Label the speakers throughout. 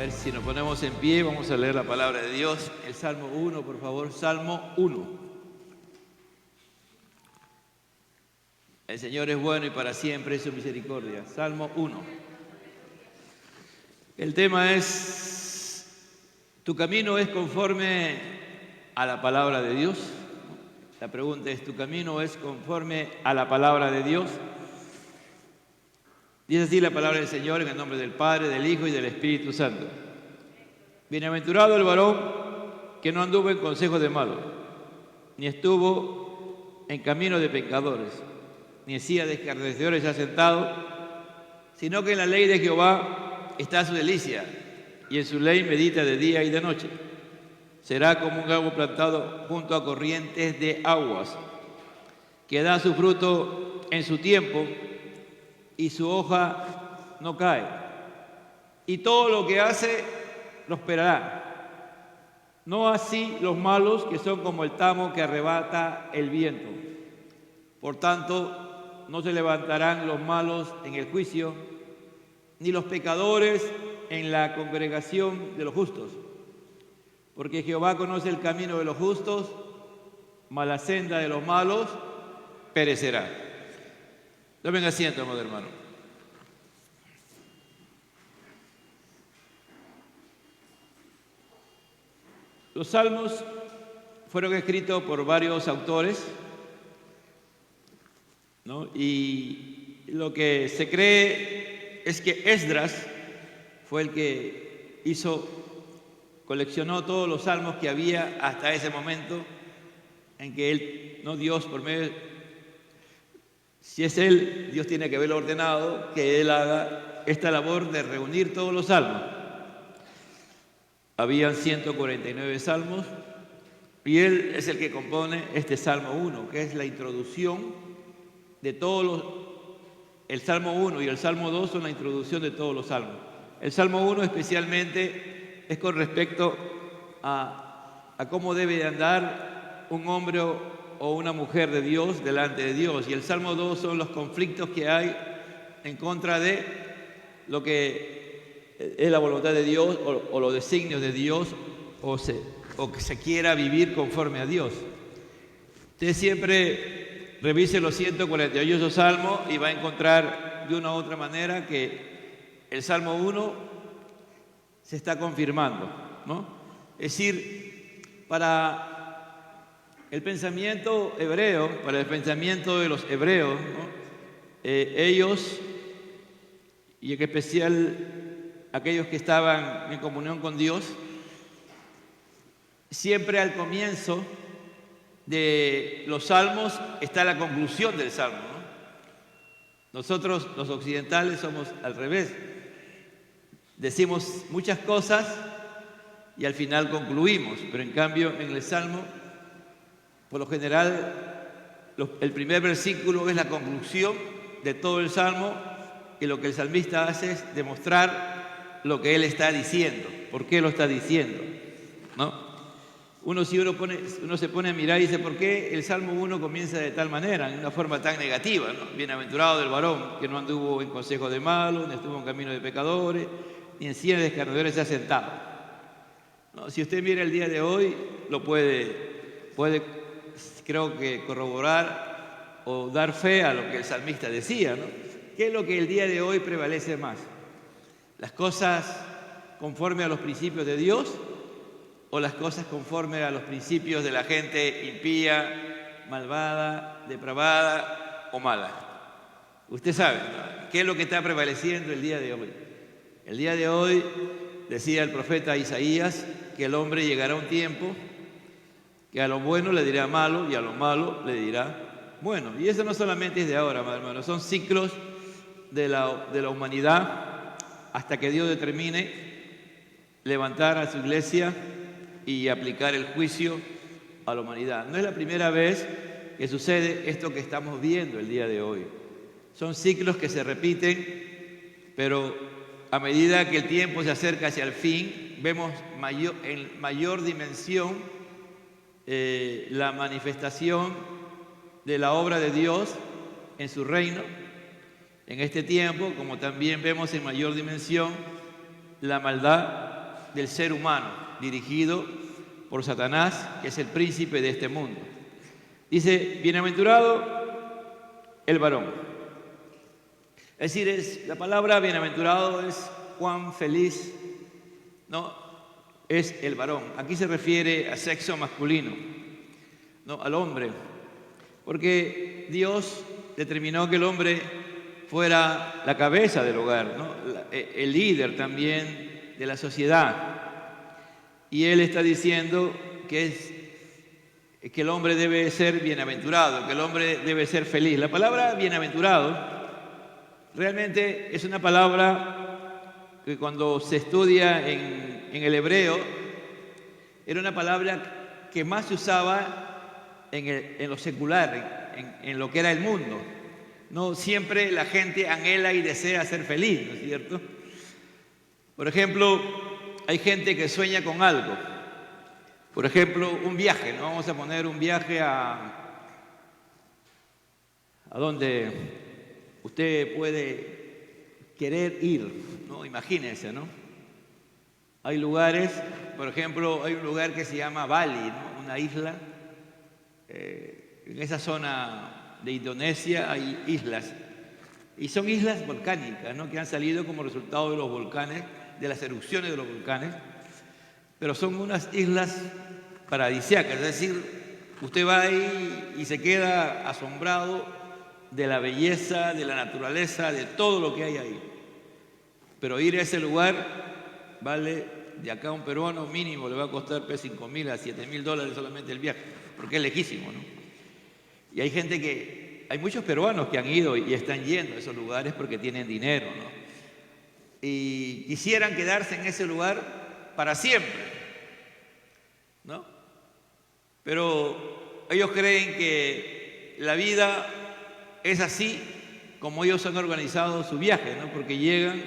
Speaker 1: ver si nos ponemos en pie, vamos a leer la palabra de Dios. El Salmo 1, por favor, Salmo 1. El Señor es bueno y para siempre es su misericordia. Salmo 1. El tema es, ¿tu camino es conforme a la palabra de Dios? La pregunta es, ¿tu camino es conforme a la palabra de Dios? Dice así la palabra del Señor en el nombre del Padre, del Hijo y del Espíritu Santo. Bienaventurado el varón que no anduvo en consejo de malos, ni estuvo en camino de pecadores, ni en silla de escarnecedores ha sentado, sino que en la ley de Jehová está su delicia, y en su ley medita de día y de noche. Será como un árbol plantado junto a corrientes de aguas, que da su fruto en su tiempo, y su hoja no cae. Y todo lo que hace prosperará. No así los malos, que son como el tamo que arrebata el viento. Por tanto, no se levantarán los malos en el juicio, ni los pecadores en la congregación de los justos. Porque Jehová conoce el camino de los justos, mas la senda de los malos perecerá. Tomen asiento, amado hermano. Los salmos fueron escritos por varios autores, ¿no? Y lo que se cree es que Esdras fue el que coleccionó todos los salmos que había hasta ese momento en que él, no Dios, por medio, si es él, Dios tiene que haberlo ordenado, que él haga esta labor de reunir todos los salmos. Habían 149 salmos y él es el que compone este Salmo 1, que es la introducción de todos los... El Salmo 1 y el Salmo 2 son la introducción de todos los salmos. El Salmo 1 especialmente es con respecto a cómo debe de andar un hombre o una mujer de Dios delante de Dios. Y el Salmo 2 son los conflictos que hay en contra de lo que es la voluntad de Dios o los designios de Dios o que se quiera vivir conforme a Dios. Usted siempre revise los 148 salmos y va a encontrar de una u otra manera que el Salmo 1 se está confirmando, ¿no? Es decir, para el pensamiento hebreo, para el pensamiento de los hebreos, ¿no? Ellos, y en especial aquellos que estaban en comunión con Dios, siempre al comienzo de los salmos está la conclusión del salmo, ¿no? Nosotros, los occidentales, somos al revés. Decimos muchas cosas y al final concluimos, pero en cambio en el salmo, por lo general, el primer versículo es la conclusión de todo el salmo y lo que el salmista hace es demostrar lo que él está diciendo, por qué lo está diciendo, ¿no? Uno se pone a mirar y dice, ¿por qué el Salmo 1 comienza de tal manera, en una forma tan negativa, ¿no? Bienaventurado del varón que no anduvo en consejo de malos, ni estuvo en camino de pecadores, ni en silla de escarnecedores se ha sentado, ¿no? Si usted mira el día de hoy, lo puede creo que corroborar o dar fe a lo que el salmista decía, ¿no? ¿Qué es lo que el día de hoy prevalece más? ¿Las cosas conforme a los principios de Dios o las cosas conforme a los principios de la gente impía, malvada, depravada o mala? Usted sabe, ¿no? ¿Qué es lo que está prevaleciendo el día de hoy? El día de hoy, decía el profeta Isaías, que el hombre llegará a un tiempo que a lo bueno le dirá malo y a lo malo le dirá bueno. Y eso no solamente es de ahora, hermano, son ciclos de la humanidad hasta que Dios determine levantar a su iglesia y aplicar el juicio a la humanidad. No es la primera vez que sucede esto que estamos viendo el día de hoy. Son ciclos que se repiten, pero a medida que el tiempo se acerca hacia el fin, vemos en mayor dimensión la manifestación de la obra de Dios en su reino en este tiempo, como también vemos en mayor dimensión la maldad del ser humano, dirigido por Satanás, que es el príncipe de este mundo. Dice, bienaventurado el varón. Es decir, la palabra bienaventurado es cuán feliz, ¿no?, es el varón. Aquí se refiere a sexo masculino, ¿no?, al hombre, porque Dios determinó que el hombre fuera la cabeza del hogar, ¿no?, el líder también de la sociedad. Y Él está diciendo que el hombre debe ser bienaventurado, que el hombre debe ser feliz. La palabra bienaventurado realmente es una palabra que cuando se estudia en el hebreo, era una palabra que más se usaba en lo secular, en lo que era el mundo. No siempre la gente anhela y desea ser feliz, ¿no es cierto? Por ejemplo, hay gente que sueña con algo. Por ejemplo, un viaje, ¿no? Vamos a poner un viaje a donde usted puede querer ir, ¿no? Imagínense, ¿no? Hay lugares, por ejemplo, hay un lugar que se llama Bali, ¿no?, una isla. En esa zona de Indonesia hay islas, y son islas volcánicas, ¿no?, que han salido como resultado de los volcanes, de las erupciones de los volcanes, pero son unas islas paradisíacas, es decir, usted va ahí y se queda asombrado de la belleza, de la naturaleza, de todo lo que hay ahí. Pero ir a ese lugar vale, de acá a un peruano mínimo le va a costar $5,000 a $7,000 solamente el viaje, porque es lejísimo, ¿no? Y hay muchos peruanos que han ido y están yendo a esos lugares porque tienen dinero, ¿no? Y quisieran quedarse en ese lugar para siempre, ¿no? Pero ellos creen que la vida es así como ellos han organizado su viaje, ¿no? Porque llegan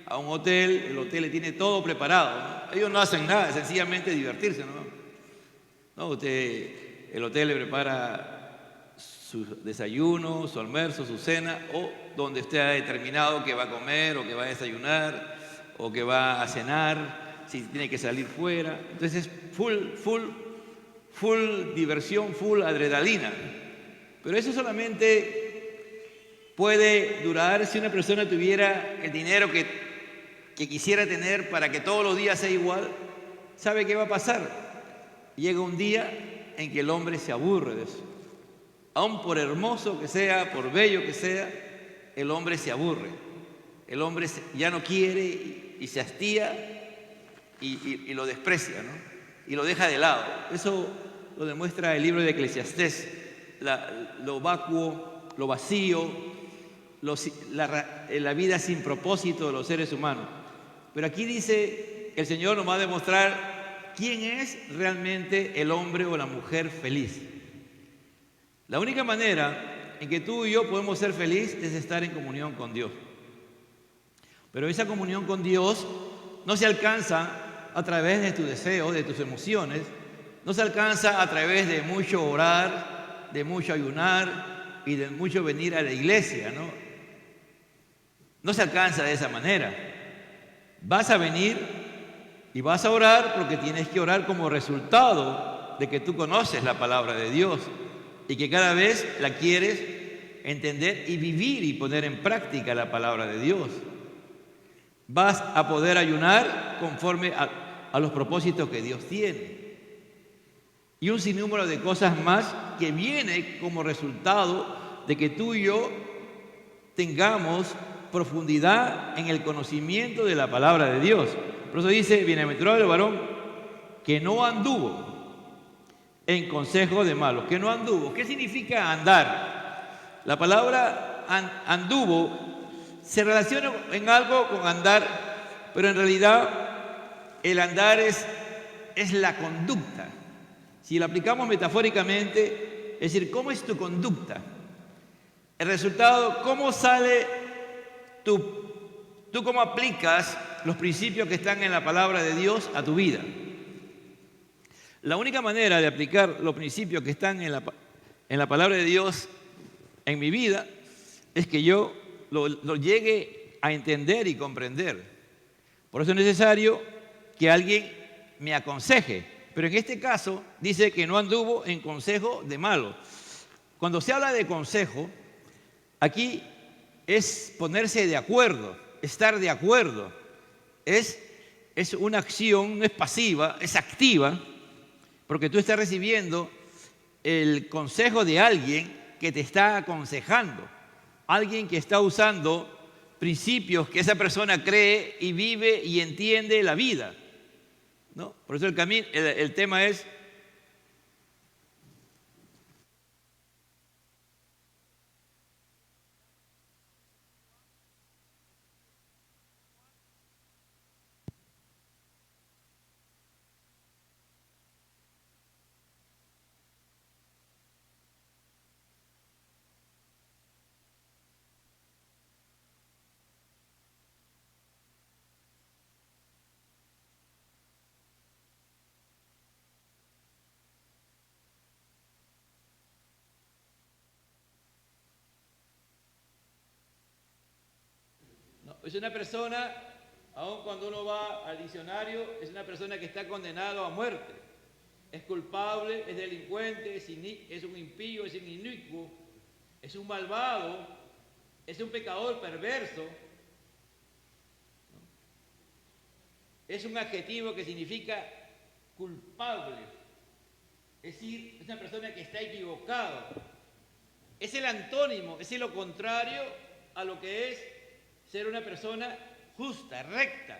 Speaker 1: a un hotel, el hotel le tiene todo preparado, ¿no? Ellos no hacen nada, sencillamente divertirse, ¿no? El hotel le prepara su desayuno, su almuerzo, su cena, o donde usted ha determinado que va a comer, o que va a desayunar, o que va a cenar, si tiene que salir fuera. Entonces es full diversión, full adrenalina. Pero eso solamente puede durar si una persona tuviera el dinero que quisiera tener para que todos los días sea igual. ¿Sabe qué va a pasar? Llega un día en que el hombre se aburre de eso. Aun por hermoso que sea, por bello que sea, el hombre se aburre. El hombre ya no quiere y se hastía y lo desprecia, ¿no? Y lo deja de lado. Eso lo demuestra el libro de Eclesiastés. Lo vacuo, lo vacío, la vida sin propósito de los seres humanos. Pero aquí dice, el Señor nos va a demostrar quién es realmente el hombre o la mujer feliz. La única manera en que tú y yo podemos ser felices es estar en comunión con Dios. Pero esa comunión con Dios no se alcanza a través de tus deseos, de tus emociones, no se alcanza a través de mucho orar, de mucho ayunar y de mucho venir a la iglesia, ¿no? No se alcanza de esa manera. Vas a venir y vas a orar porque tienes que orar como resultado de que tú conoces la palabra de Dios y que cada vez la quieres entender y vivir y poner en práctica la palabra de Dios. Vas a poder ayunar conforme a los propósitos que Dios tiene. Y un sinnúmero de cosas más que viene como resultado de que tú y yo tengamos profundidad en el conocimiento de la palabra de Dios. Por eso dice, bienaventurado el varón que no anduvo en consejo de malos. Que no anduvo. ¿Qué significa andar? La palabra anduvo se relaciona en algo con andar, pero en realidad el andar es la conducta. Si lo aplicamos metafóricamente, es decir, ¿cómo es tu conducta? El resultado, ¿cómo sale tú cómo aplicas los principios que están en la palabra de Dios a tu vida? La única manera de aplicar los principios que están en la palabra de Dios en mi vida es que yo lo llegue a entender y comprender. Por eso es necesario que alguien me aconseje. Pero en este caso dice que no anduvo en consejo de malos. Cuando se habla de consejo, aquí es ponerse de acuerdo, estar de acuerdo. Es una acción, no es pasiva, es activa, porque tú estás recibiendo el consejo de alguien que te está aconsejando, alguien que está usando principios que esa persona cree y vive y entiende la vida, ¿no? Por eso el tema es no, es una persona, aun cuando uno va al diccionario, es una persona que está condenado a muerte. Es culpable, es delincuente, es un impío, es un inicuo, es un malvado, es un pecador perverso. Es un adjetivo que significa culpable. Es decir, es una persona que está equivocada. Es el antónimo, es lo contrario a lo que es ser una persona justa, recta.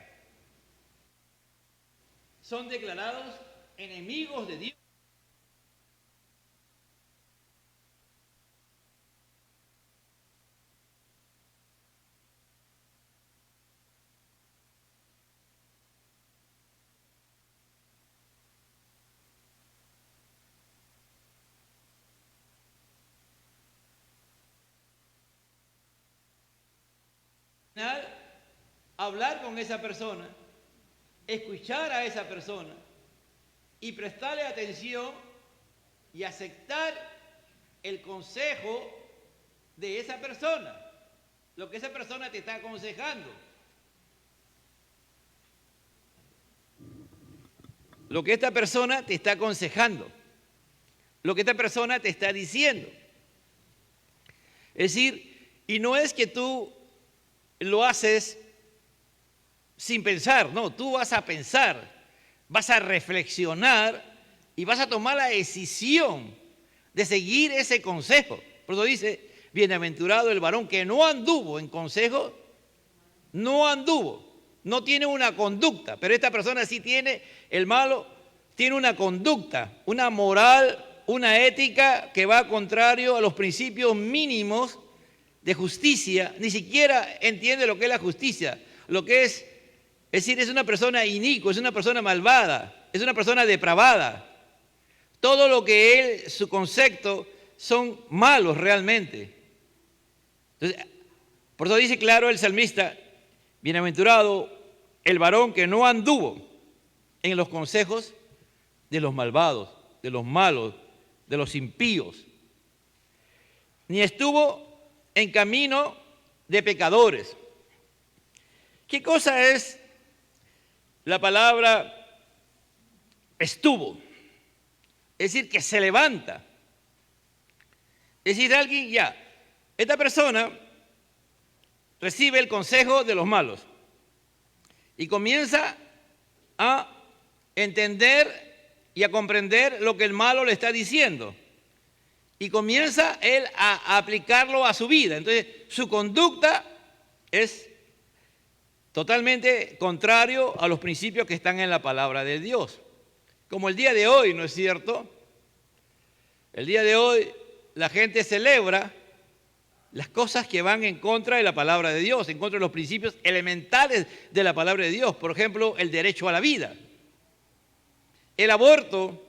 Speaker 1: Son declarados enemigos de Dios. Hablar con esa persona, escuchar a esa persona y prestarle atención y aceptar el consejo de esa persona, lo que esa persona te está aconsejando, lo que esta persona te está aconsejando, lo que esta persona te está diciendo. Es decir, y no es que tú lo haces sin pensar, no, tú vas a pensar, vas a reflexionar y vas a tomar la decisión de seguir ese consejo. Por eso dice, bienaventurado el varón que no anduvo en consejo, no tiene una conducta, pero esta persona sí tiene, el malo tiene una conducta, una moral, una ética que va contrario a los principios mínimos de justicia, ni siquiera entiende lo que es la justicia, lo que es decir, es una persona inicua, es una persona malvada, es una persona depravada. Todo lo que él, su concepto, son malos realmente. Entonces, por eso dice claro el salmista, bienaventurado el varón que no anduvo en los consejos de los malvados, de los malos, de los impíos, ni estuvo en camino de pecadores. ¿Qué cosa es la palabra estuvo? Es decir, que se levanta. Es decir, alguien ya, esta persona recibe el consejo de los malos y comienza a entender y a comprender lo que el malo le está diciendo. Y comienza él a aplicarlo a su vida. Entonces, su conducta es totalmente contrario a los principios que están en la palabra de Dios. Como el día de hoy, ¿no es cierto? El día de hoy la gente celebra las cosas que van en contra de la palabra de Dios, en contra de los principios elementales de la palabra de Dios. Por ejemplo, el derecho a la vida. El aborto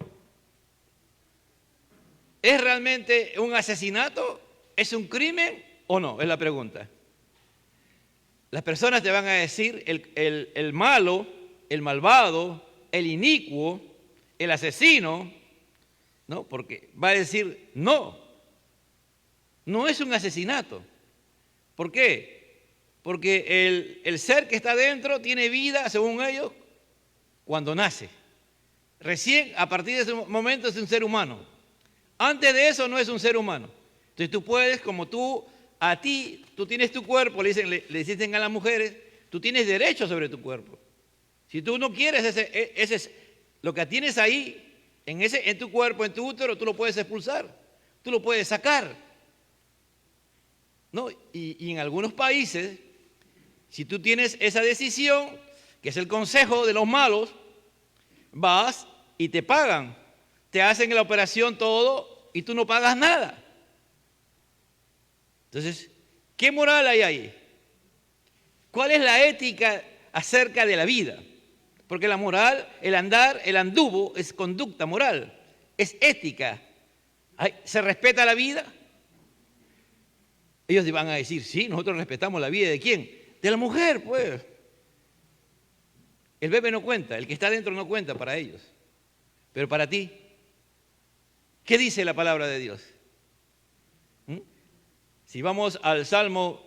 Speaker 1: ¿es realmente un asesinato? ¿Es un crimen o no? Es la pregunta. Las personas te van a decir el malo, el malvado, el inicuo, el asesino, ¿no? Porque va a decir no es un asesinato. ¿Por qué? Porque el ser que está dentro tiene vida, según ellos, cuando nace. Recién, a partir de ese momento, es un ser humano. Antes de eso no es un ser humano. Entonces tú puedes, como tú tienes tu cuerpo, le dicen a las mujeres, tú tienes derecho sobre tu cuerpo. Si tú no quieres lo que tienes ahí, en tu cuerpo, en tu útero, tú lo puedes expulsar, tú lo puedes sacar. ¿No? Y en algunos países, si tú tienes esa decisión, que es el consejo de los malos, vas y te pagan, te hacen la operación todo y tú no pagas nada. Entonces, ¿qué moral hay ahí? ¿Cuál es la ética acerca de la vida? Porque la moral, el andar, el anduvo es conducta moral, es ética. ¿Se respeta la vida? Ellos van a decir, sí, nosotros respetamos la vida. ¿De quién? De la mujer, pues. El bebé no cuenta, el que está dentro no cuenta para ellos. Pero para ti, ¿qué dice la palabra de Dios? Si vamos al Salmo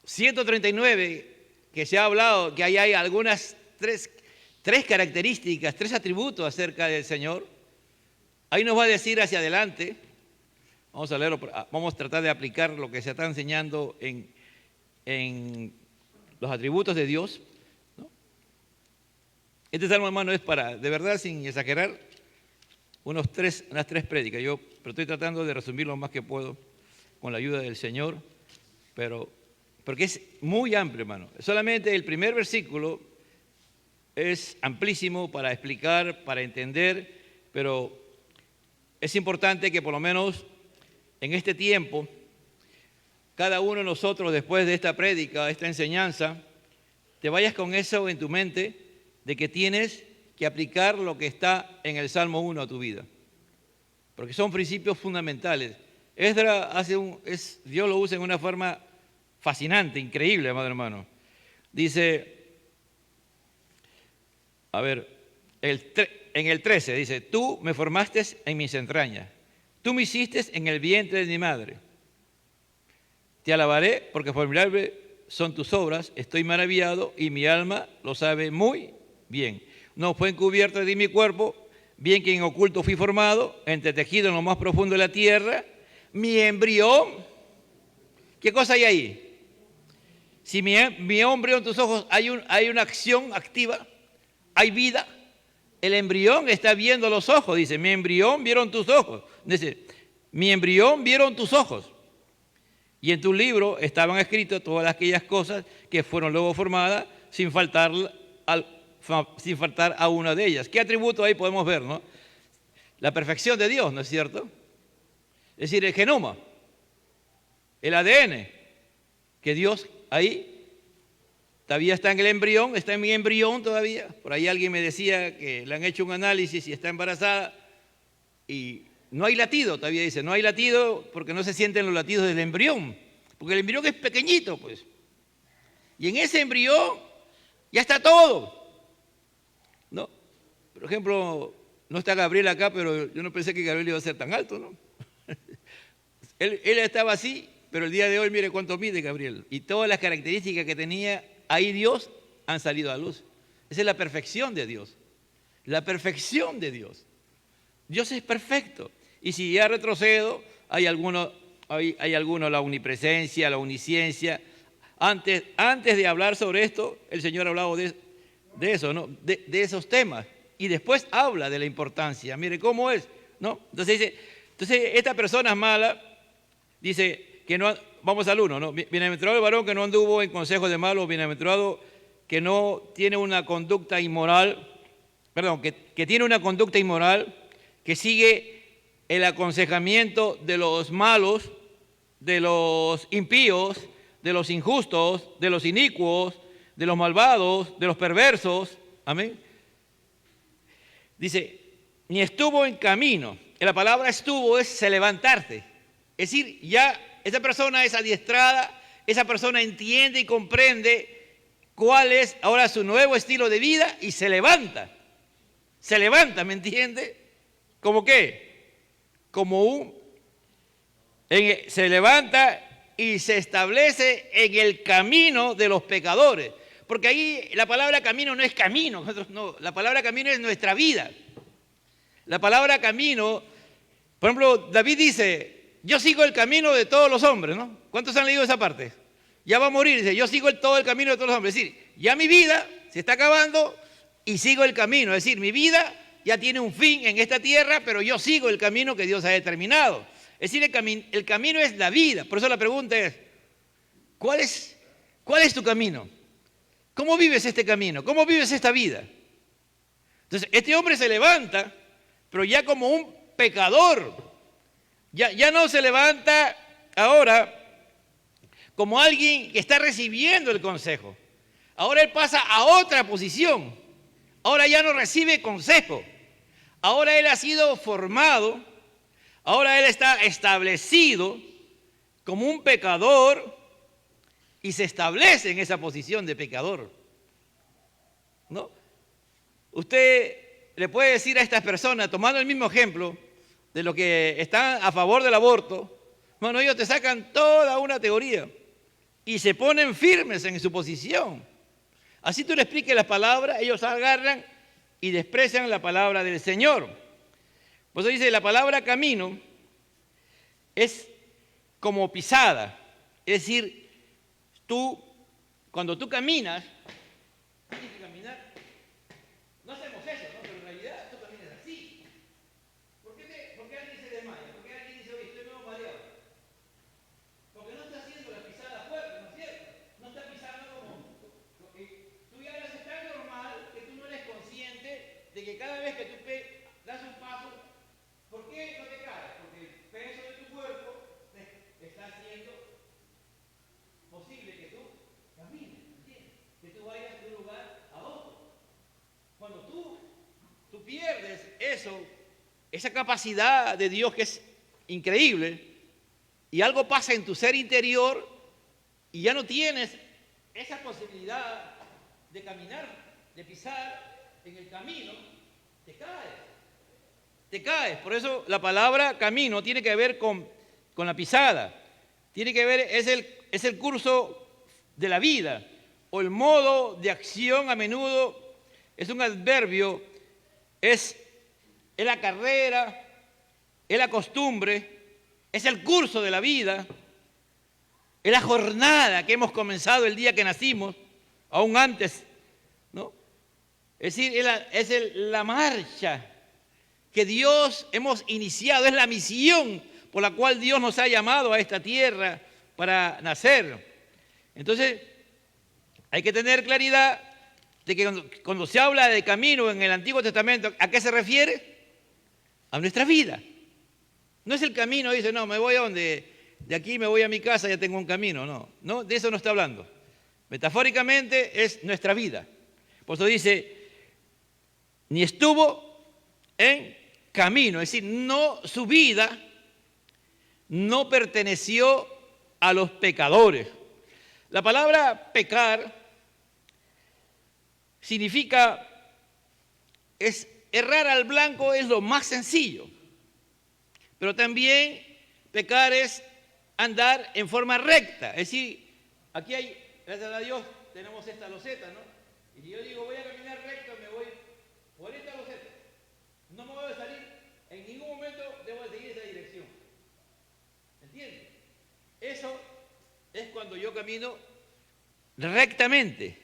Speaker 1: 139, que se ha hablado que ahí hay algunas tres características, tres atributos acerca del Señor, ahí nos va a decir hacia adelante, vamos a leerlo, vamos a tratar de aplicar lo que se está enseñando en los atributos de Dios, ¿no? Este salmo, hermano, es para, de verdad, sin exagerar, unas tres prédicas. Pero estoy tratando de resumir lo más que puedo con la ayuda del Señor, porque es muy amplio, hermano. Solamente el primer versículo es amplísimo para explicar, para entender, pero es importante que por lo menos en este tiempo, cada uno de nosotros, después de esta prédica, esta enseñanza, te vayas con eso en tu mente de que tienes que aplicar lo que está en el Salmo 1 a tu vida. Porque son principios fundamentales. Esdras Dios lo usa en una forma fascinante, increíble, amado hermano. Dice, a ver, en el 13 dice, tú me formaste en mis entrañas, tú me hiciste en el vientre de mi madre. Te alabaré porque formidables son tus obras, estoy maravillado y mi alma lo sabe muy bien. No fue encubierto de mi cuerpo, bien que en oculto fui formado, entretejido en lo más profundo de la tierra. Mi embrión, ¿qué cosa hay ahí? Si mi embrión en tus ojos hay una acción activa, hay vida. El embrión está viendo los ojos, dice, mi embrión vieron tus ojos. Dice, mi embrión vieron tus ojos. Y en tu libro estaban escritas todas aquellas cosas que fueron luego formadas sin faltar a una de ellas. ¿Qué atributo ahí podemos ver, no? La perfección de Dios, ¿no es cierto? Es decir, el genoma, el ADN, que Dios ahí todavía está en el embrión, está en mi embrión todavía. Por ahí alguien me decía que le han hecho un análisis y está embarazada y no hay latido, todavía dice, no hay latido porque no se sienten los latidos del embrión, porque el embrión es pequeñito, pues. Y en ese embrión ya está todo, ¿no? Por ejemplo, no está Gabriel acá, pero yo no pensé que Gabriel iba a ser tan alto, ¿no? Él estaba así, pero el día de hoy mire cuánto mide Gabriel. Y todas las características que tenía ahí Dios han salido a luz. Esa es la perfección de Dios. La perfección de Dios. Dios es perfecto. Y si ya retrocedo, hay algunos, la omnipresencia, la omnisciencia. Antes de hablar sobre esto, el Señor ha hablado de eso, ¿no? De esos temas. Y después habla de la importancia. Mire cómo es, ¿no? Entonces esta persona es mala. Dice que no, vamos al 1, ¿no? Bienaventurado el varón que no anduvo en consejo de malos, bienaventurado que no tiene una conducta inmoral, que tiene una conducta inmoral, que sigue el aconsejamiento de los malos, de los impíos, de los injustos, de los inicuos, de los malvados, de los perversos. Amén. Dice, ni estuvo en camino. La palabra estuvo es levantarte. Es decir, ya esa persona es adiestrada, esa persona entiende y comprende cuál es ahora su nuevo estilo de vida y se levanta. Se levanta, ¿me entiende? ¿Cómo qué? Se levanta y se establece en el camino de los pecadores. porque ahí la palabra camino no es camino, no, la palabra camino es nuestra vida. La palabra camino, por ejemplo, David dice, yo sigo el camino de todos los hombres, ¿no? ¿Cuántos han leído esa parte? Ya va a morir, dice, yo sigo todo el camino de todos los hombres. Es decir, ya mi vida se está acabando y sigo el camino. Es decir, mi vida ya tiene un fin en esta tierra, pero yo sigo el camino que Dios ha determinado. Es decir, el camino es la vida. Por eso la pregunta es, ¿cuál es tu camino? ¿Cómo vives este camino? ¿Cómo vives esta vida? Entonces, este hombre se levanta, pero ya como un pecador. Ya no se levanta ahora como alguien que está recibiendo el consejo. Ahora él pasa a otra posición. Ahora ya no recibe consejo. Ahora él ha sido formado. Ahora él está establecido como un pecador y se establece en esa posición de pecador. ¿No? Usted le puede decir a estas personas, tomando el mismo ejemplo de los que están a favor del aborto, bueno, ellos te sacan toda una teoría y se ponen firmes en su posición. Así tú le expliques la palabra, ellos agarran y desprecian la palabra del Señor. Por eso dice, la palabra camino es como pisada. Es decir, cuando tú caminas, tienes que caminar. No hacemos eso, ¿no? Pero en realidad tú caminas así. ¿Por qué alguien se desmaya? ¿Por qué alguien dice, oye, estoy medio mareado? Porque no está haciendo la pisada fuerte, ¿no es cierto? No está pisando como... Tú ya lo haces tan normal que tú no eres consciente de que cada vez que tú das un paso, ¿por qué no te caes? Porque el peso de tu cuerpo te está haciendo posible que tú camines, ¿entiendes? Que tú vayas de un lugar a otro. Cuando tú pierdes eso, esa capacidad de Dios que es increíble, y algo pasa en tu ser interior y ya no tienes esa posibilidad de caminar, de pisar en el camino, te caes. Te caes. Por eso la palabra camino tiene que ver con la pisada. Tiene que ver, es el curso de la vida o el modo de acción. A menudo es un adverbio, es la carrera, es la costumbre, es el curso de la vida, es la jornada que hemos comenzado el día que nacimos, aún antes, ¿no? Es decir, es la marcha que Dios hemos iniciado, es la misión por la cual Dios nos ha llamado a esta tierra para nacer. Entonces, hay que tener claridad de que cuando se habla de camino en el Antiguo Testamento, ¿a qué se refiere? A nuestra vida. No es el camino, dice, no, me voy a donde, de aquí me voy a mi casa, ya tengo un camino. No, de eso no está hablando. Metafóricamente es nuestra vida. Por eso dice, ni estuvo en camino, es decir, no, su vida no perteneció a los pecadores. La palabra pecar significa, errar al blanco es lo más sencillo, pero también pecar es andar en forma recta. Es decir, aquí hay, gracias a Dios, tenemos esta loseta, ¿no? Y si yo digo voy a caminar recto, me voy por esta loseta. No me voy a salir, en ningún momento debo de seguir esa dirección. ¿Entiendes? Eso es cuando yo camino rectamente.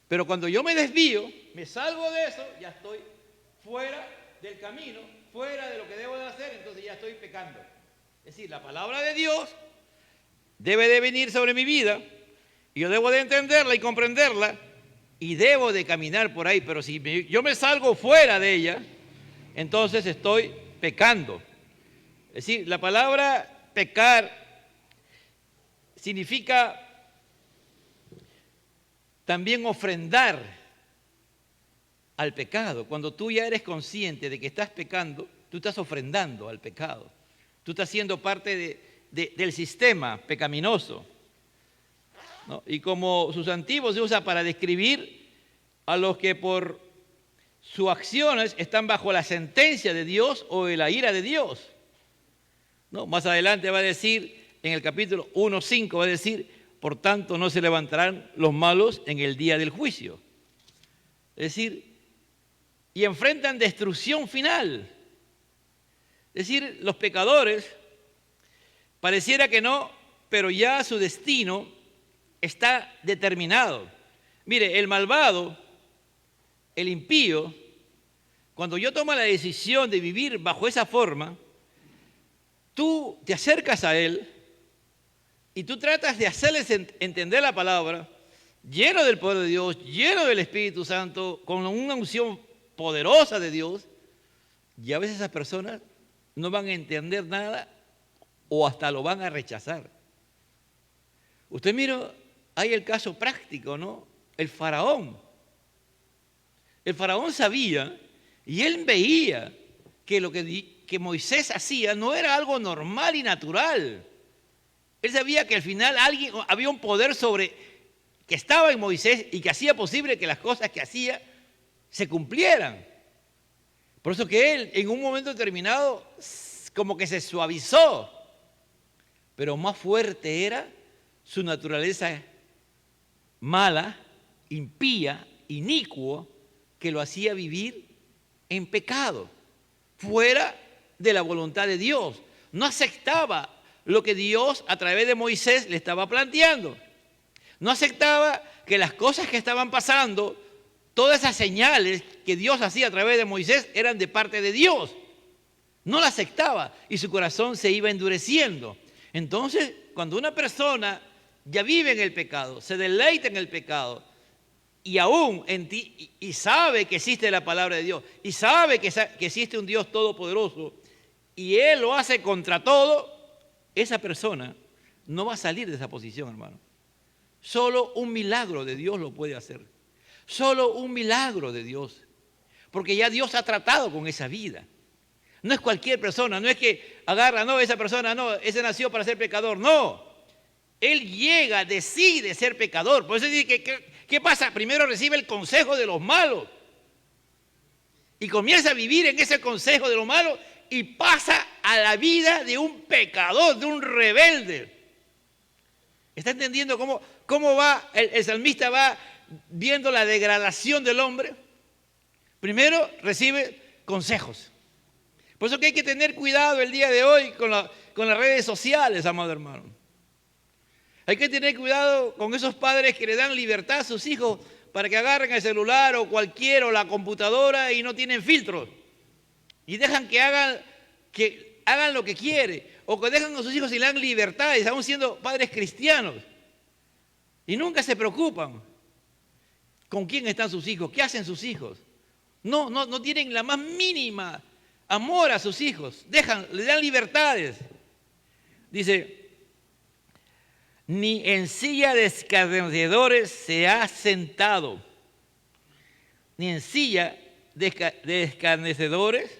Speaker 1: Pero cuando yo me desvío, me salgo de eso, ya estoy fuera del camino, fuera de lo que debo de hacer, entonces ya estoy pecando. Es decir, la palabra de Dios debe de venir sobre mi vida y yo debo de entenderla y comprenderla y debo de caminar por ahí. Pero si yo me salgo fuera de ella, entonces estoy pecando. Es decir, la palabra pecar significa también ofrendar al pecado. Cuando tú ya eres consciente de que estás pecando, tú estás ofrendando al pecado. Tú estás siendo parte del sistema pecaminoso, ¿no? Y como sustantivo se usa para describir a los que por sus acciones están bajo la sentencia de Dios o de la ira de Dios, ¿no? Más adelante va a decir, en el capítulo 1:5, va a decir, por tanto no se levantarán los malos en el día del juicio. Es decir, y enfrentan destrucción final. Es decir, los pecadores, pareciera que no, pero ya su destino está determinado. Mire, el malvado, el impío, cuando yo tomo la decisión de vivir bajo esa forma, tú te acercas a él y tú tratas de hacerles entender la palabra, lleno del poder de Dios, lleno del Espíritu Santo, con una unción poderosa de Dios, y a veces esas personas no van a entender nada o hasta lo van a rechazar. Usted mira, hay el caso práctico, ¿no? El faraón. El faraón sabía y él veía que lo que Moisés hacía no era algo normal y natural. Él sabía que al final había un poder que estaba en Moisés y que hacía posible que las cosas que hacía se cumplieran. Por eso que él en un momento determinado como que se suavizó, pero más fuerte era su naturaleza mala, impía, inicuo, que lo hacía vivir en pecado, fuera de la voluntad de Dios. No aceptaba lo que Dios a través de Moisés le estaba planteando. No aceptaba que las cosas que estaban pasando, todas esas señales que Dios hacía a través de Moisés eran de parte de Dios. No la aceptaba y su corazón se iba endureciendo. Entonces, cuando una persona ya vive en el pecado, se deleita en el pecado y aún en ti, y sabe que existe la palabra de Dios y sabe que existe un Dios todopoderoso y él lo hace contra todo, esa persona no va a salir de esa posición, hermano. Solo un milagro de Dios lo puede hacer. Solo un milagro de Dios. Porque ya Dios ha tratado con esa vida. No es cualquier persona, no es que agarra, no, esa persona, no, ese nació para ser pecador. No. Él llega, decide ser pecador. Por eso dice que, ¿qué pasa? Primero recibe el consejo de los malos. Y comienza a vivir en ese consejo de los malos y pasa a la vida de un pecador, de un rebelde. ¿Está entendiendo cómo va? El salmista va viendo la degradación del hombre. Primero recibe consejos. Por eso que hay que tener cuidado el día de hoy con las redes sociales, amado hermano. Hay que tener cuidado con esos padres que le dan libertad a sus hijos para que agarren el celular o o la computadora y no tienen filtros. Y dejan que hagan lo que quieren. O que dejan a sus hijos y le dan libertades, aún siendo padres cristianos. Y nunca se preocupan con quién están sus hijos, qué hacen sus hijos. No tienen la más mínima amor a sus hijos. Le dan libertades. Dice, ni en silla de escarnecedores se ha sentado, ni en silla de escarnecedores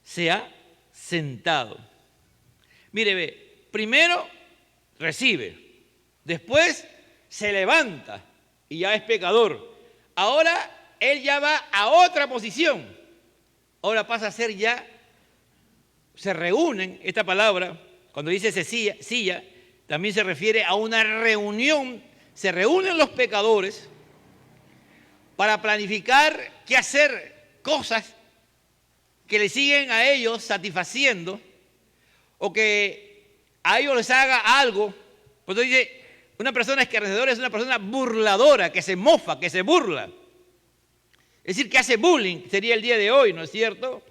Speaker 1: se ha sentado. Mire, primero recibe, después se levanta y ya es pecador. Ahora él ya va a otra posición. Ahora pasa a ser ya, se reúnen, esta palabra, cuando dice silla, también se refiere a una reunión. Se reúnen los pecadores para planificar qué hacer, cosas que le siguen a ellos satisfaciendo o que a ellos les haga algo. Por eso dice, una persona escarnecedora es una persona burladora, que se mofa, que se burla. Es decir, que hace bullying, sería el día de hoy, ¿no es cierto?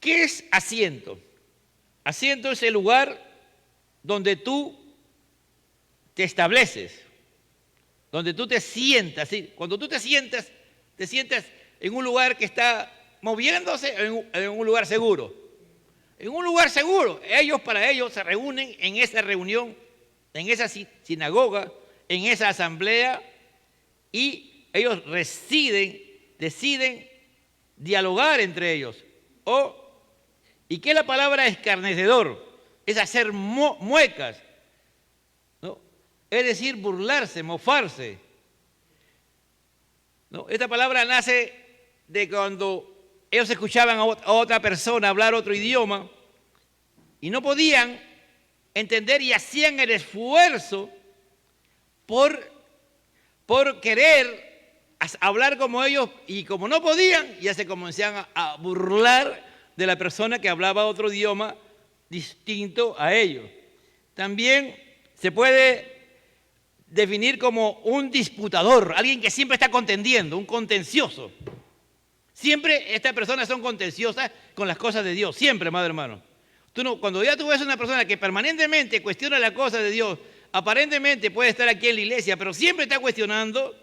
Speaker 1: ¿Qué es asiento? Asiento es el lugar donde tú te estableces, donde tú te sientas. ¿Sí? Cuando tú te sientas en un lugar que está moviéndose, en un lugar seguro. En un lugar seguro. Para ellos se reúnen en esa reunión, en esa sinagoga, en esa asamblea, y ellos deciden dialogar entre ellos. ¿Y qué es la palabra escarnecedor? Es hacer muecas, ¿no? Es decir, burlarse, mofarse, ¿no? Esta palabra nace de cuando ellos escuchaban a otra persona hablar otro idioma y no podían entender y hacían el esfuerzo por querer hablar como ellos, y como no podían, ya se comenzaban a burlar de la persona que hablaba otro idioma distinto a ellos. También se puede definir como un disputador, alguien que siempre está contendiendo, un contencioso. Siempre estas personas son contenciosas con las cosas de Dios, siempre, amado hermano. Cuando ya tú ves una persona que permanentemente cuestiona las cosas de Dios, aparentemente puede estar aquí en la iglesia, pero siempre está cuestionando,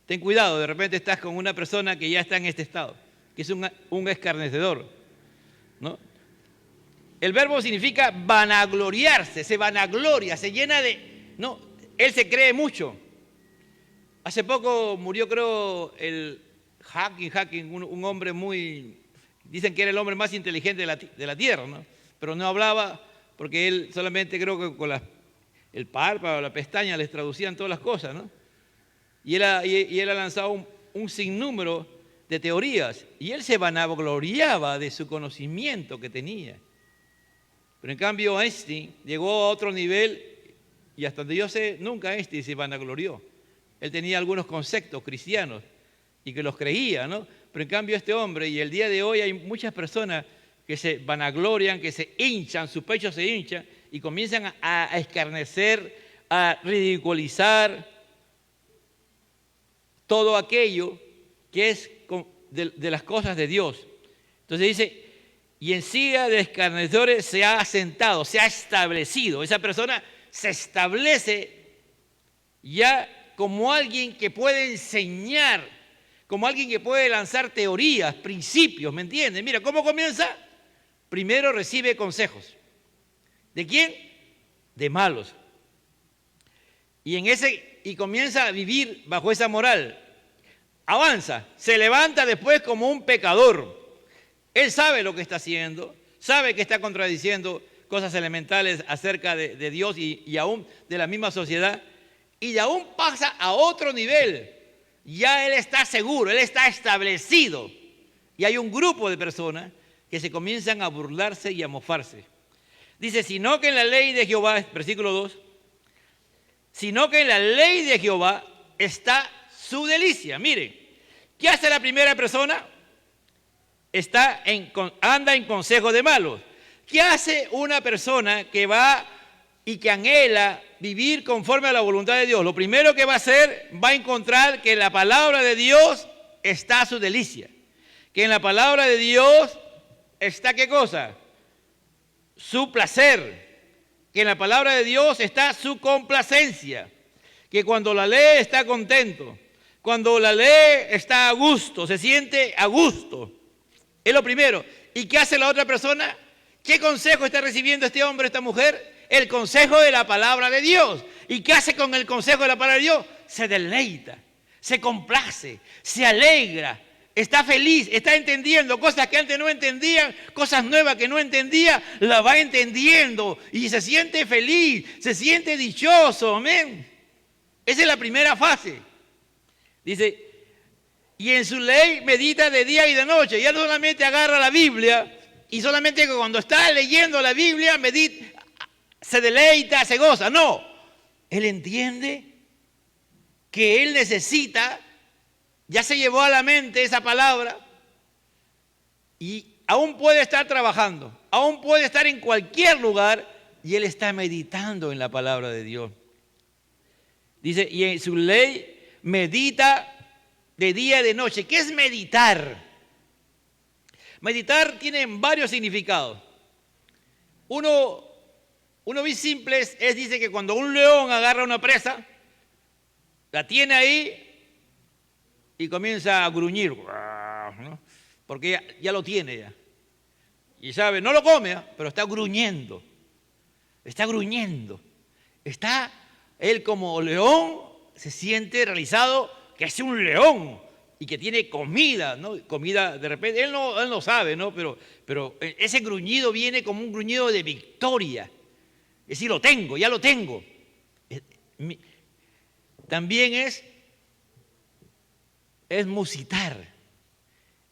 Speaker 1: ten cuidado, de repente estás con una persona que ya está en este estado, que es un escarnecedor, ¿no? El verbo significa vanagloriarse, se vanagloria, se llena de... No, él se cree mucho. Hace poco murió, creo, el Hawking, un hombre muy... Dicen que era el hombre más inteligente de la tierra, ¿no? Pero no hablaba porque él solamente, creo que con el párpado, la pestaña les traducían todas las cosas, ¿no? Y él ha lanzado un sinnúmero de teorías, y él se vanagloriaba de su conocimiento que tenía. Pero en cambio Einstein llegó a otro nivel, y hasta donde yo sé, nunca Einstein se vanaglorió. Él tenía algunos conceptos cristianos y que los creía, ¿no? Pero en cambio este hombre, y el día de hoy hay muchas personas que se vanaglorian, que se hinchan, su pecho se hincha y comienzan a escarnecer, a ridiculizar todo aquello que es de las cosas de Dios. Entonces dice, y en silla de escarnecedores se ha asentado, se ha establecido. Esa persona se establece ya como alguien que puede enseñar, como alguien que puede lanzar teorías, principios, ¿me entiendes? Mira, ¿cómo comienza? Primero recibe consejos. ¿De quién? De malos. Y comienza a vivir bajo esa moral. Avanza, se levanta después como un pecador. Él sabe lo que está haciendo, sabe que está contradiciendo cosas elementales acerca de Dios y aún de la misma sociedad, y aún pasa a otro nivel. Ya él está seguro, él está establecido. Y hay un grupo de personas que se comienzan a burlarse y a mofarse. Dice, sino que en la ley de Jehová, versículo 2, sino que en la ley de Jehová está su delicia. Miren, ¿qué hace la primera persona? Anda en consejo de malos. ¿Qué hace una persona que va y que anhela vivir conforme a la voluntad de Dios? Lo primero que va a hacer, va a encontrar que en la palabra de Dios está su delicia. Que en la palabra de Dios está, ¿qué cosa? Su placer. Que en la palabra de Dios está su complacencia. Que cuando la lee está contento. Cuando la lee está a gusto, se siente a gusto. Es lo primero. ¿Y qué hace la otra persona? ¿Qué consejo está recibiendo este hombre, esta mujer? El consejo de la palabra de Dios. ¿Y qué hace con el consejo de la palabra de Dios? Se deleita, se complace, se alegra, está feliz, está entendiendo cosas que antes no entendían, cosas nuevas que no entendía, la va entendiendo y se siente feliz, se siente dichoso, amén. Esa es la primera fase. Dice, y en su ley medita de día y de noche. Ya no solamente agarra la Biblia y solamente cuando está leyendo la Biblia medita, se deleita, se goza. No, él entiende que él necesita, ya se llevó a la mente esa palabra y aún puede estar trabajando, aún puede estar en cualquier lugar y él está meditando en la palabra de Dios. Dice, y en su ley medita de día y de noche. ¿Qué es meditar? Meditar tiene varios significados. Uno bien simple dice que cuando un león agarra una presa, la tiene ahí y comienza a gruñir, ¿no? Porque ya lo tiene ya. Y sabe, no lo come, pero está gruñendo. Está gruñendo. Está él como león, se siente realizado que es un león y que tiene comida, ¿no? Comida de repente, él no sabe, ¿no? Pero ese gruñido viene como un gruñido de victoria. Es decir, ya lo tengo. También es musitar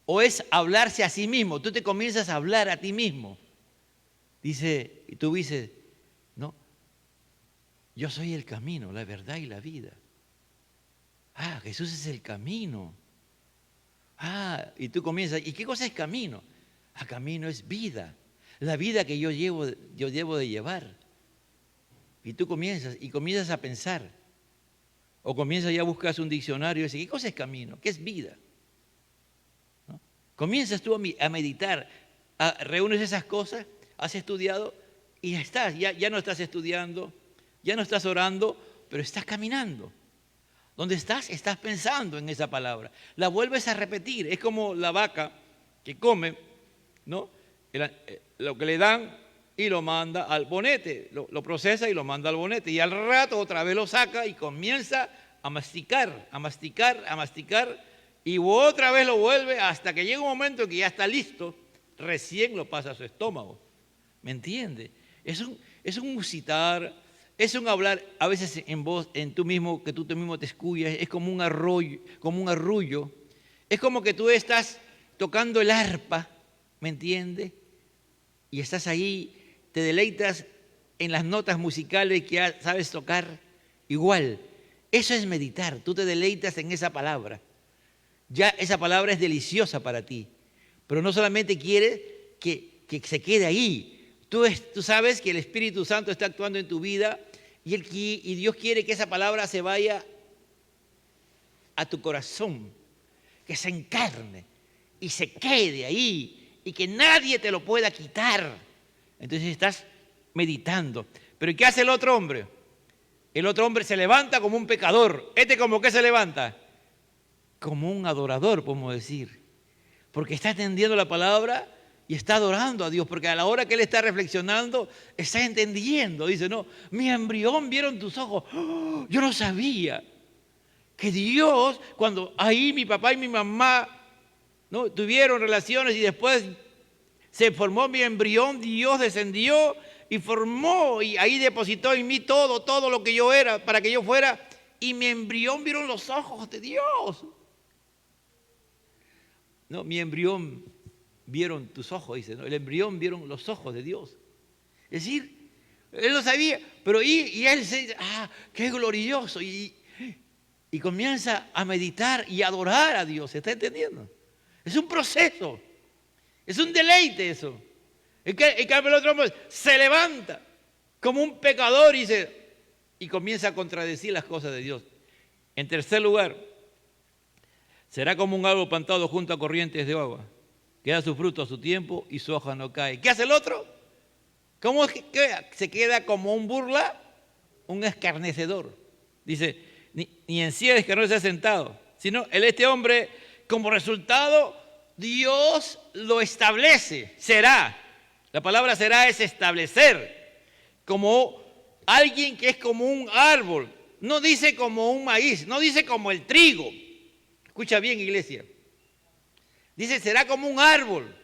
Speaker 1: o es hablarse a sí mismo. Tú te comienzas a hablar a ti mismo. Dice, y tú dices, no, yo soy el camino, la verdad y la vida. Ah, Jesús es el camino. Ah, y tú comienzas, ¿y qué cosa es camino? Ah, camino es vida, la vida que yo debo de llevar. Y tú comienzas a pensar, o comienzas ya a buscar un diccionario y dices, ¿qué cosa es camino? ¿Qué es vida? ¿No? Comienzas tú a meditar, reúnes esas cosas, has estudiado y ya no estás estudiando, ya no estás orando, pero estás caminando. ¿Dónde estás? Estás pensando en esa palabra. La vuelves a repetir. Es como la vaca que come, ¿no? Lo que le dan y lo manda al bonete. Lo procesa y lo manda al bonete. Y al rato otra vez lo saca y comienza a masticar, a masticar, a masticar. Y otra vez lo vuelve hasta que llega un momento en que ya está listo. Recién lo pasa a su estómago. ¿Me entiende? Es un musitar. Es un hablar a veces en voz, en tú mismo, que tú mismo te escuchas, es como un arrullo. Es como que tú estás tocando el arpa, ¿me entiendes? Y estás ahí, te deleitas en las notas musicales que ya sabes tocar. Igual, eso es meditar, tú te deleitas en esa palabra. Ya esa palabra es deliciosa para ti, pero no solamente quieres que se quede ahí. Tú sabes que el Espíritu Santo está actuando en tu vida y Dios quiere que esa palabra se vaya a tu corazón, que se encarne y se quede ahí y que nadie te lo pueda quitar. Entonces estás meditando. ¿Pero qué hace el otro hombre? El otro hombre se levanta como un pecador. ¿Como qué se levanta? Como un adorador, podemos decir. Porque está entendiendo la palabra y está adorando a Dios, porque a la hora que él está reflexionando, está entendiendo. Dice, no, mi embrión vieron tus ojos. ¡Oh! Yo no sabía que Dios, cuando ahí mi papá y mi mamá, ¿no?, tuvieron relaciones y después se formó mi embrión, Dios descendió y formó y ahí depositó en mí todo lo que yo era, para que yo fuera, y mi embrión vieron los ojos de Dios. No, mi embrión vieron tus ojos, dice, ¿no? El embrión vieron los ojos de Dios. Es decir, él lo sabía, pero y él se dice, qué glorioso, y comienza a meditar y a adorar a Dios, ¿se está entendiendo? Es un proceso, es un deleite eso. En cambio el otro hombre se levanta como un pecador y comienza a contradecir las cosas de Dios. En tercer lugar, será como un árbol plantado junto a corrientes de agua, que da su fruto a su tiempo y su hoja no cae. ¿Qué hace el otro? ¿Cómo es que se queda como un burla? Un escarnecedor. Dice, ni en silla de escarnecedor se ha sentado, sino este hombre, como resultado, Dios lo establece. Será. La palabra será es establecer. Como alguien que es como un árbol. No dice como un maíz, no dice como el trigo. Escucha bien, iglesia. Dice, será como un árbol.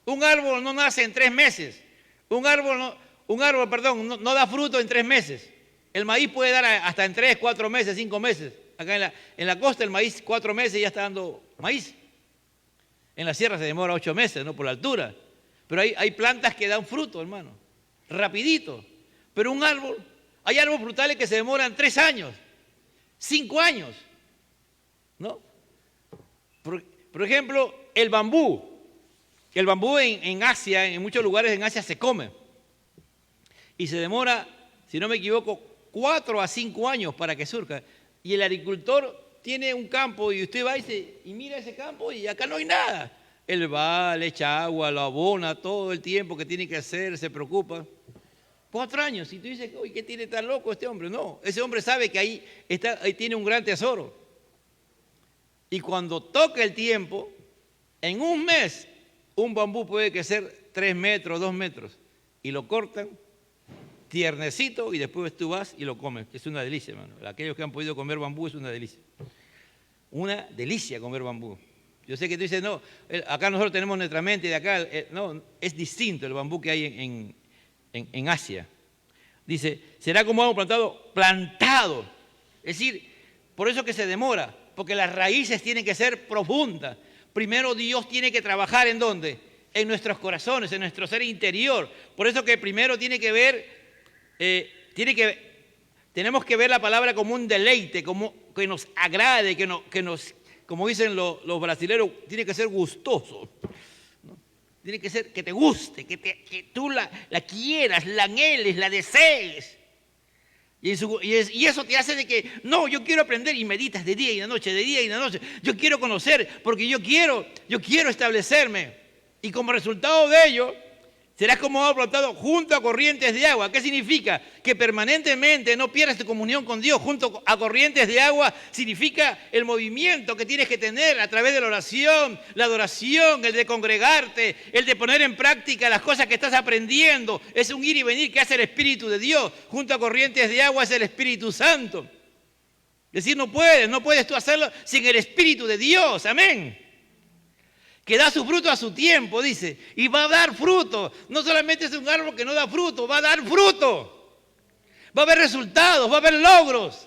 Speaker 1: Un árbol no nace en 3 meses. Un árbol no da fruto en 3 meses. El maíz puede dar hasta en 3, 4 meses, 5 meses. Acá en la costa el maíz 4 meses ya está dando maíz. En la sierra se demora 8 meses, ¿no? Por la altura. Pero hay plantas que dan fruto, hermano. Rapidito. Pero un árbol, hay árboles frutales que se demoran 3 años, 5 años, ¿no? Por ejemplo, el bambú. El bambú en Asia, en muchos lugares en Asia se come. Y se demora, si no me equivoco, 4 a 5 años para que surja. Y el agricultor tiene un campo y usted va y mira ese campo y acá no hay nada. Él va, le echa agua, lo abona todo el tiempo que tiene que hacer, se preocupa. 4 años. Y tú dices, uy, ¿qué tiene tan loco este hombre? No, ese hombre sabe que ahí tiene un gran tesoro. Y cuando toca el tiempo, en un mes, un bambú puede crecer 3 metros, 2 metros. Y lo cortan tiernecito y después tú vas y lo comes. Es una delicia, hermano. Aquellos que han podido comer bambú es una delicia. Una delicia comer bambú. Yo sé que tú dices, no, acá nosotros tenemos nuestra mente de acá. No, es distinto el bambú que hay en Asia. Dice, será como algo plantado. Es decir, por eso que se demora, porque las raíces tienen que ser profundas. Primero Dios tiene que trabajar ¿en dónde? en nuestros corazones, en nuestro ser interior. Por eso que primero tenemos que ver la palabra como un deleite, como que nos agrade, como dicen los brasileños, tiene que ser gustoso. Tiene que ser que te guste, que tú la quieras, la anheles, la desees. Y eso te hace de que, no, yo quiero aprender y meditas de día y de noche, de día y de noche. Yo quiero conocer porque yo quiero establecerme. Y como resultado de ello, serás como árbol plantado junto a corrientes de agua. ¿Qué significa? Que permanentemente no pierdas tu comunión con Dios. Junto a corrientes de agua significa el movimiento que tienes que tener a través de la oración, la adoración, el de congregarte, el de poner en práctica las cosas que estás aprendiendo. Es un ir y venir que hace el Espíritu de Dios. Junto a corrientes de agua es el Espíritu Santo. Es decir, no puedes tú hacerlo sin el Espíritu de Dios. Amén. Que da su fruto a su tiempo, dice, y va a dar fruto. No solamente es un árbol que no da fruto, va a dar fruto. Va a haber resultados, va a haber logros.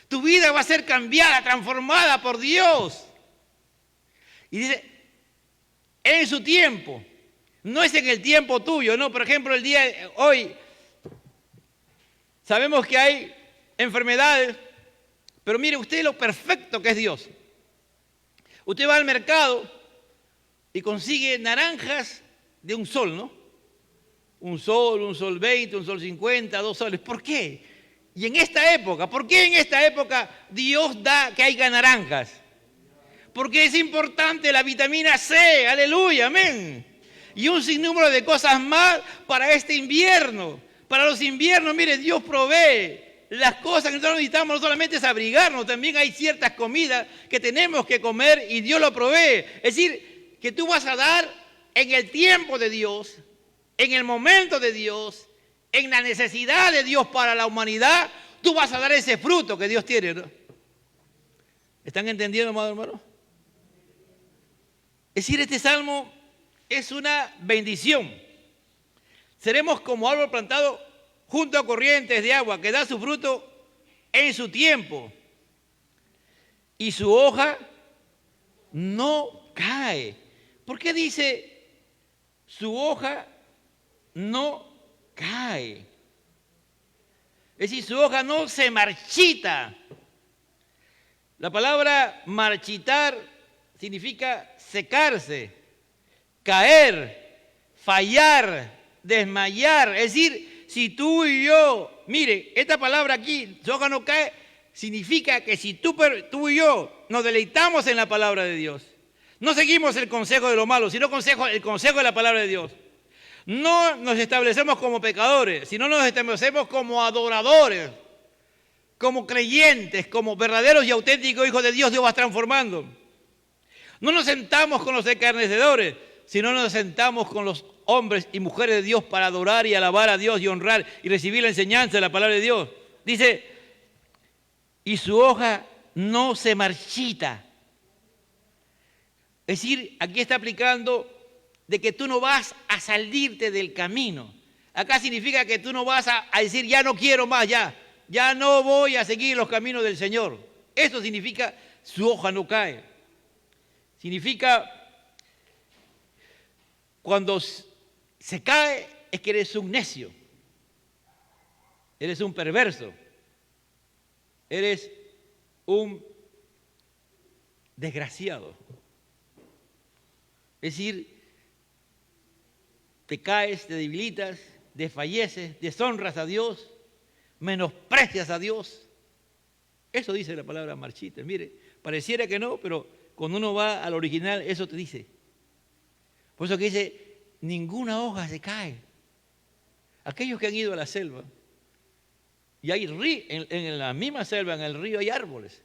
Speaker 1: Tu vida va a ser cambiada, transformada por Dios. Y dice, en su tiempo. No es en el tiempo tuyo, no. Por ejemplo, el día de hoy, sabemos que hay enfermedades, pero mire usted lo perfecto que es Dios. Usted va al mercado y consigue naranjas de un sol, ¿no? Un sol 20, un sol 50, 2 soles. ¿Por qué? Y en esta época, ¿por qué en esta época Dios da que haya naranjas? Porque es importante la vitamina C, aleluya, amén. Y un sinnúmero de cosas más para este invierno. Para los inviernos, mire, Dios provee las cosas que nosotros necesitamos. No solamente es abrigarnos, también hay ciertas comidas que tenemos que comer y Dios lo provee. Es decir, que tú vas a dar en el tiempo de Dios, en el momento de Dios, en la necesidad de Dios para la humanidad, tú vas a dar ese fruto que Dios tiene, ¿no? ¿Están entendiendo, amado hermano? Es decir, este salmo es una bendición. Seremos como árbol plantado junto a corrientes de agua, que da su fruto en su tiempo, y su hoja no cae. ¿Por qué dice su hoja no cae? Es decir, su hoja no se marchita. La palabra marchitar significa secarse, caer, fallar, desmayar. Es decir, si tú y yo, mire, esta palabra aquí, su hoja no cae, significa que si tú y yo nos deleitamos en la palabra de Dios, no seguimos el consejo de lo malo, sino el consejo de la palabra de Dios. No nos establecemos como pecadores, sino nos establecemos como adoradores, como creyentes, como verdaderos y auténticos hijos de Dios. Dios va transformando. No nos sentamos con los escarnecedores, sino nos sentamos con los hombres y mujeres de Dios para adorar y alabar a Dios y honrar y recibir la enseñanza de la palabra de Dios. Dice, y su hoja no se marchita. Es decir, aquí está aplicando de que tú no vas a salirte del camino. Acá significa que tú no vas a decir, ya no quiero más, ya no voy a seguir los caminos del Señor. Eso significa, su hoja no cae. Significa, cuando se cae, es que eres un necio. Eres un perverso. Eres un desgraciado. Es decir, te caes, te debilitas, desfalleces, deshonras a Dios, menosprecias a Dios. Eso dice la palabra marchita. Mire, pareciera que no, pero cuando uno va al original, eso te dice. Por eso que dice, ninguna hoja se cae. Aquellos que han ido a la selva, y hay en la misma selva, en el río, hay árboles.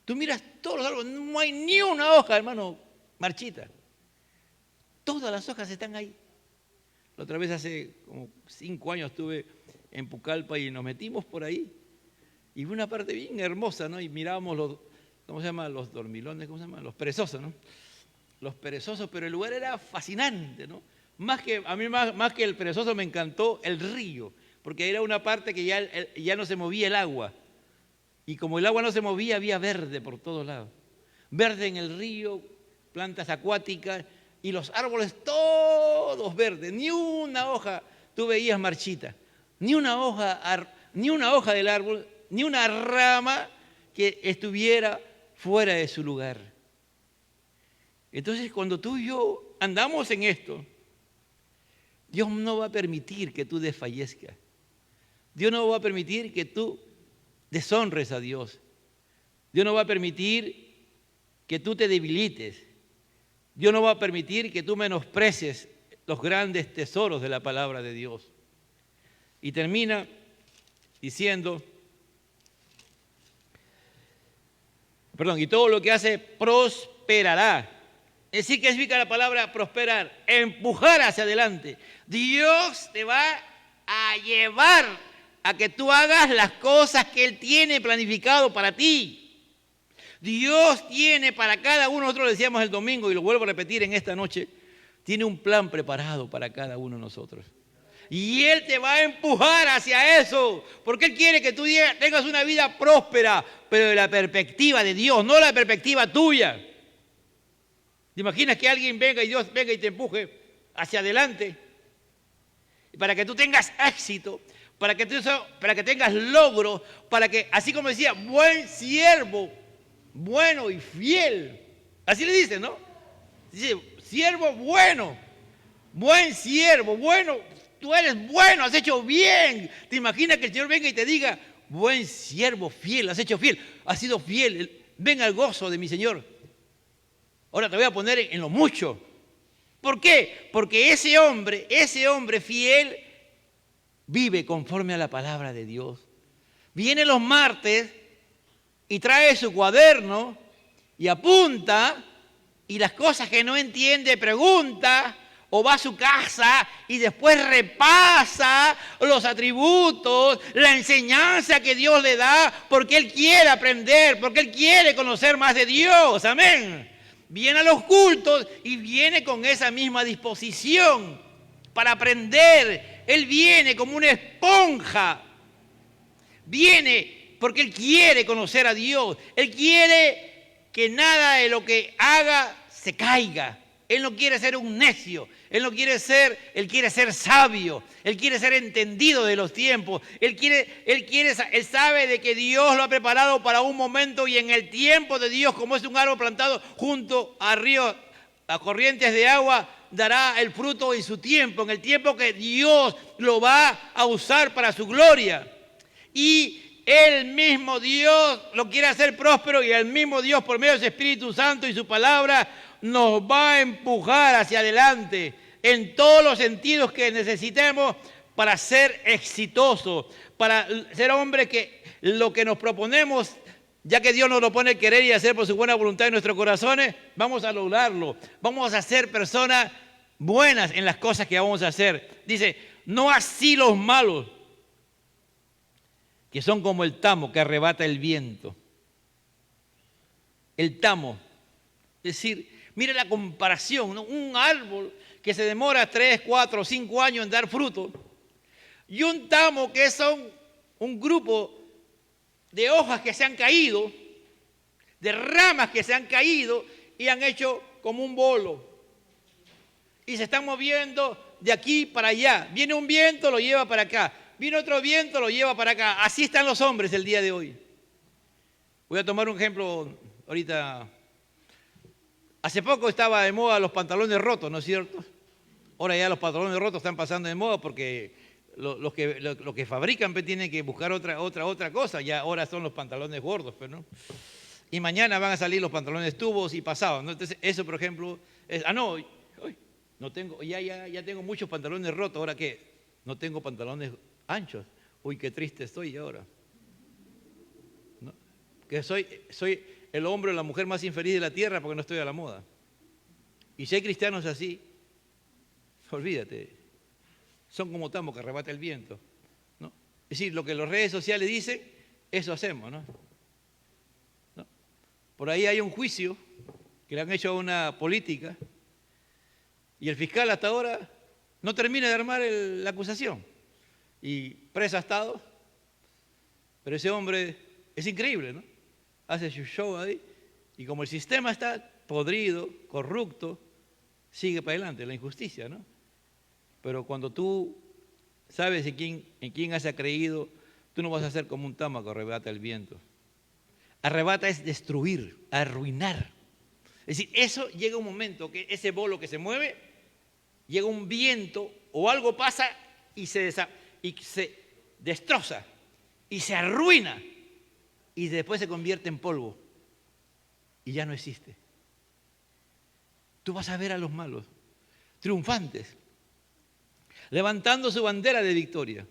Speaker 1: Tú miras todos los árboles, no hay ni una hoja, hermano, marchita. Todas las hojas están ahí. La otra vez hace como 5 años estuve en Pucallpa y nos metimos por ahí. Y fue una parte bien hermosa, ¿no? Y mirábamos los, ¿cómo se llama? Los dormilones, ¿cómo se llama? Los perezosos, ¿no? Los perezosos, pero el lugar era fascinante, ¿no? Más que el perezoso me encantó el río, porque era una parte que ya no se movía el agua. Y como el agua no se movía, había verde por todos lados. Verde en el río, plantas acuáticas, y los árboles todos verdes, ni una hoja tú veías marchita, ni una hoja del árbol, ni una rama que estuviera fuera de su lugar. Entonces, cuando tú y yo andamos en esto, Dios no va a permitir que tú desfallezcas. Dios no va a permitir que tú deshonres a Dios. Dios no va a permitir que tú te debilites. Dios no va a permitir que tú menosprecies los grandes tesoros de la palabra de Dios. Y termina diciendo, y todo lo que hace prosperará. Es decir, ¿qué significa la palabra prosperar? Empujar hacia adelante. Dios te va a llevar a que tú hagas las cosas que Él tiene planificado para ti. Dios tiene para cada uno, nosotros lo decíamos el domingo y lo vuelvo a repetir en esta noche, tiene un plan preparado para cada uno de nosotros. Y Él te va a empujar hacia eso, porque Él quiere que tú tengas una vida próspera, pero de la perspectiva de Dios, no la perspectiva tuya. ¿Te imaginas que alguien venga y Dios venga y te empuje hacia adelante? Para que tú tengas éxito, para que tengas logro, para que, así como decía, buen siervo, bueno y fiel. Así le dice, ¿no? Dice, siervo bueno, buen siervo, bueno, tú eres bueno, has hecho bien. ¿Te imaginas que el Señor venga y te diga, buen siervo fiel, has hecho fiel, has sido fiel, ven al gozo de mi Señor? Ahora te voy a poner en lo mucho. ¿Por qué? Porque ese hombre fiel vive conforme a la palabra de Dios. Viene los martes y trae su cuaderno y apunta, y las cosas que no entiende pregunta, o va a su casa y después repasa los atributos, la enseñanza que Dios le da, porque Él quiere aprender, porque Él quiere conocer más de Dios. Amén. Viene a los cultos y viene con esa misma disposición para aprender. Él viene como una esponja. Viene porque Él quiere conocer a Dios. Él quiere que nada de lo que haga se caiga. Él no quiere ser un necio. Él quiere ser sabio. Él quiere ser entendido de los tiempos. Él sabe de que Dios lo ha preparado para un momento, y en el tiempo de Dios, como es un árbol plantado junto a ríos, a corrientes de agua, dará el fruto en su tiempo, en el tiempo que Dios lo va a usar para su gloria. Y el mismo Dios lo quiere hacer próspero, y el mismo Dios, por medio de su Espíritu Santo y su palabra, nos va a empujar hacia adelante en todos los sentidos que necesitemos para ser exitosos, para ser hombres que lo que nos proponemos, ya que Dios nos lo pone a querer y hacer por su buena voluntad en nuestros corazones, vamos a lograrlo. Vamos a ser personas buenas en las cosas que vamos a hacer. Dice, no así los malos, que son como el tamo que arrebata el viento. El tamo, es decir, mire la comparación, ¿no? Un árbol que se demora 3, 4, 5 años en dar fruto, y un tamo que son un grupo de hojas que se han caído, de ramas que se han caído y han hecho como un bolo, y se están moviendo de aquí para allá. Viene un viento, lo lleva para acá, viene otro viento, lo lleva para acá. Así están los hombres el día de hoy. Voy a tomar un ejemplo ahorita. Hace poco estaba de moda los pantalones rotos, ¿no es cierto? Ahora ya los pantalones rotos están pasando de moda porque los que fabrican tienen que buscar otra cosa. Ya ahora son los pantalones gordos, pero no. Y mañana van a salir los pantalones tubos y pasados, ¿no? Entonces eso, por ejemplo, no tengo, ya tengo muchos pantalones rotos. ¿Ahora qué? No tengo pantalones anchos. Uy, qué triste estoy ahora. ¿No? Que soy el hombre o la mujer más infeliz de la tierra porque no estoy a la moda. Y si hay cristianos así, olvídate, son como tamo que arrebata el viento, ¿no? Es decir, lo que las redes sociales dicen, eso hacemos, ¿no? Por ahí hay un juicio que le han hecho a una política, y el fiscal hasta ahora no termina de armar la acusación, y preso ha estado, pero ese hombre es increíble, ¿no? Hace su show ahí, y como el sistema está podrido, corrupto, sigue para adelante, la injusticia, ¿no? Pero cuando tú sabes en quién has creído, tú no vas a ser como un tamo que arrebata el viento. Arrebata es destruir, arruinar. Es decir, eso llega un momento que ese bolo que se mueve, llega un viento o algo pasa y se destroza y se arruina y después se convierte en polvo y ya no existe. Tú vas a ver a los malos, triunfantes, levantando su bandera de victoria,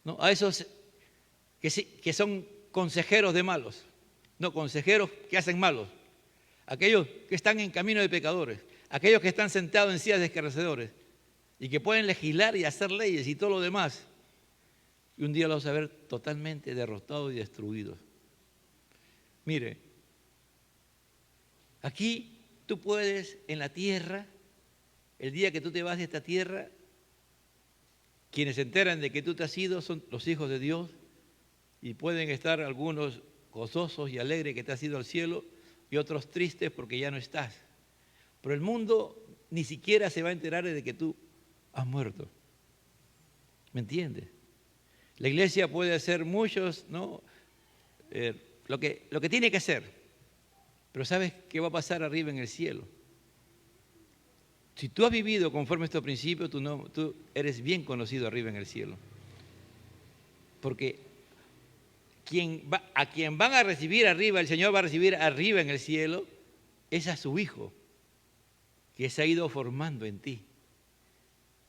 Speaker 1: ¿no? A esos que son consejeros de malos, no, consejeros que hacen malos, aquellos que están en camino de pecadores, aquellos que están sentados en sillas de escarnecedores y que pueden legislar y hacer leyes y todo lo demás, y un día los vas a ver totalmente derrotados y destruidos. Mire, aquí tú puedes en la tierra, el día que tú te vas de esta tierra, quienes se enteran de que tú te has ido son los hijos de Dios y pueden estar algunos gozosos y alegres que te has ido al cielo y otros tristes porque ya no estás. Pero el mundo ni siquiera se va a enterar de que tú has muerto. ¿Me entiendes? La iglesia puede hacer muchos, ¿no? Lo que tiene que hacer. Pero ¿sabes qué va a pasar arriba en el cielo? Si tú has vivido conforme a estos principios, tú eres bien conocido arriba en el cielo. Porque a quien van a recibir arriba, el Señor va a recibir arriba en el cielo, es a su Hijo, que se ha ido formando en ti.